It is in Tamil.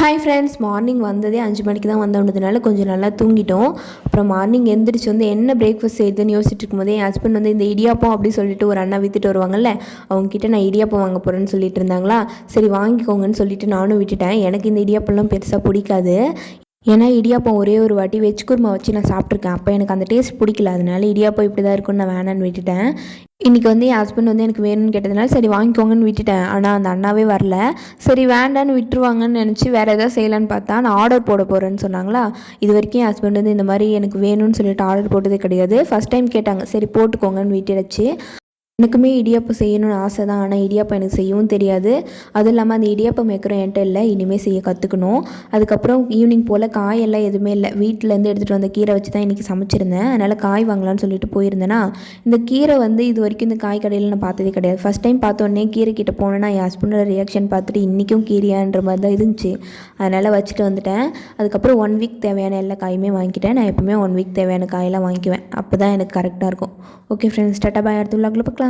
ஹாய் ஃப்ரெண்ட்ஸ், மார்னிங் வந்ததே 5 மணிக்கு தான் வந்தோன்றதுனால கொஞ்சம் நல்லா தூங்கிட்டோம். அப்புறம் மார்னிங் எந்திரிச்சு வந்து என்ன பிரேக்ஃபாஸ்ட் செய்யுதுன்னு யோசிச்சுட்டு இருக்கும்போதே என் ஹஸ்பண்ட் வந்து இந்த இடியாப்பம் அப்படி சொல்லிட்டு ஒரு அண்ணா விற்றுட்டு வருவாங்கல்ல, அவங்ககிட்ட நான் இடியாப்பம் வாங்க போகிறேன்னு சொல்லிட்டு இருந்தாங்களா. சரி வாங்கிக்கோங்கன்னு சொல்லிட்டு நானும் விட்டுட்டேன். எனக்கு இந்த இடியாப்பம்லாம் பெருசாக பிடிக்காது. ஏன்னா இடியாப்பம் ஒரே ஒரு வாட்டி வெஜ் குருமா வச்சு நான் சாப்பிட்ருக்கேன். அப்போ எனக்கு அந்த டேஸ்ட் பிடிக்கல. அதனால இடியாப்பம் இப்படி தான் இருக்குன்னு நான் வேணான்னு விட்டுட்டேன். இன்றைக்கி வந்து என் ஹஸ்பண்ட் வந்து எனக்கு வேணும்னு கேட்டதுனால சரி வாங்கிக்கோங்கன்னு விட்டுட்டேன். ஆனால் அந்த அண்ணாவே வரல. சரி வேண்டான்னு விட்டுருவாங்கன்னு நினச்சி வேறு எதாவது செய்யலான்னு பார்த்தா நான் ஆர்டர் போட போகிறேன்னு சொன்னாங்களா. இது வரைக்கும் என் ஹஸ்பண்ட் வந்து இந்த மாதிரி எனக்கு வேணும்னு சொல்லிட்டு ஆர்டர் போட்டதே கிடையாது. ஃபஸ்ட் டைம் கேட்டாங்க, சரி போட்டுக்கோங்கன்னு விட்டுடுச்சு. எனக்குமே இடியாப்பம் செய்யணும்னு ஆசை தான். ஆனால் இடியாப்பம் எனக்கு செய்யவும் தெரியாது. அதுவும் இல்லாமல் அந்த இடியாப்பம் மேக்கரும் என்கிட்ட இல்லை. இனிமேல் செய்ய கற்றுக்கணும். அதுக்கப்புறம் ஈவினிங் போல் காயெல்லாம் எதுவுமே இல்லை. வீட்டிலேருந்து எடுத்துகிட்டு வந்த கீரை வச்சு தான் இன்றைக்கி சமைச்சிருந்தேன். அதனால் காய் வாங்கலான்னு சொல்லிட்டு போயிருந்தேன்னா, இந்த கீரை வந்து இது வரைக்கும் இந்த காய் கடையில் நான் பார்த்ததே கிடையாது. ஃபஸ்ட் டைம் பார்த்தோன்னே கீரை கிட்ட போனேன்னா என் ஹஸ்பண்டோட ரியாக்ஷன் பார்த்துட்டு இன்றைக்கும் கீரையான்ற மாதிரி தான் இருந்துச்சு. அதனால் வச்சுட்டு வந்துட்டேன். அதுக்கப்புறம் 1 வீக் தேவையான எல்லா காயுமே வாங்கிக்கிட்டேன். நான் எப்பவுமே 1 வீக் தேவையான காயெல்லாம் வாங்கிக்குவேன். அப்போ தான் எனக்கு கரெக்டாக இருக்கும். ஓகே ஃப்ரெண்ட்ஸ், டாட்டா பாய். அடுத்த விலாகில் பார்க்கலாம்.